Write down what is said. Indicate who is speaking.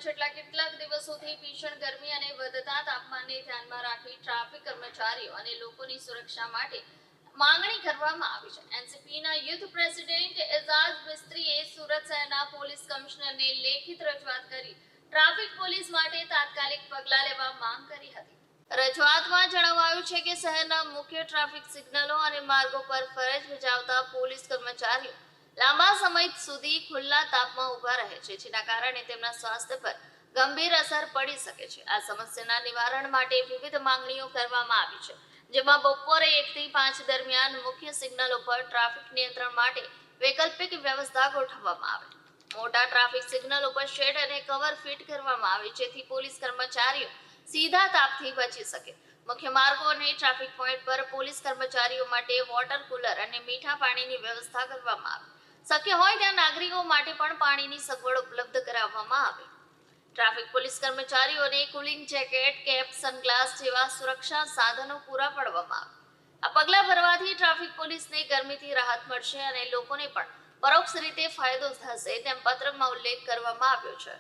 Speaker 1: છેલ્લા કેટલાક દિવસોથી ભીષણ ગરમી અને વધતા તાપમાનને ધ્યાનમાં રાખી ટ્રાફિક કર્મચારીઓ અને લોકોની સુરક્ષા માટે માંગણી કરવામાં આવી છે. એનસીપીના યુથ પ્રેસિડેન્ટ એઝાઝ મિસ્ત્રીએ સુરત શહેરના પોલીસ કમિશનરને લેખિત રજૂઆત કરી ટ્રાફિક પોલીસ માટે તાત્કાલિક પગલાં લેવા માંગ કરી હતી. રજૂઆતમાં જણાવાયું છે કે શહેરના મુખ્ય ટ્રાફિક સિગ્નલો અને માર્ગો પર ફરજ બજાવતા પોલીસ કર્મચારીઓ લાંબા સમય સુધી ખુલ્લા તાપમાં ઊભા રહે છે, જેના કારણે તેમના સ્વાસ્થ્ય પર ગંભીર અસર પડી શકે છે. આ સમસ્યાના નિવારણ માટે વિવિધ માંગણીઓ કરવામાં આવી છે, જેમાં બપોરે 1 થી 5 દરમિયાન મુખ્ય સિગ્નલો પર ટ્રાફિક નિયંત્રણ માટે વૈકલ્પિક વ્યવસ્થા ગોઠવવામાં આવે. મોટા ટ્રાફિક સિગ્નલો પર શેડ અને કવર ફિટ કરવામાં આવે, જેથી પોલીસ કર્મચારીઓ સીધા તાપથી બચી શકે. મુખ્ય માર્ગો અને ટ્રાફિક પોઈન્ટ પર પોલીસ કર્મચારીઓ માટે વોટર કુલર અને મીઠા પાણીની વ્યવસ્થા કરવામાં આવે. શક્ય હોય ત્યાં નાગરિકો માટે પણ પાણીની સગવડ ઉપલબ્ધ કરાવવામાં આવે. ટ્રાફિક પોલીસ કર્મચારીઓને કુલિંગ જેકેટ, કેપ, સનગ્લાસ જેવા સુરક્ષા સાધનો પૂરા પાડવામાં આવે. આ પગલાં ભરવાથી ટ્રાફિક પોલીસને ગરમીથી રાહત મળશે અને લોકોને પણ પરોક્ષ રીતે ફાયદો થશે, તેમ પત્રમાં ઉલ્લેખ કરવામાં આવ્યો છે.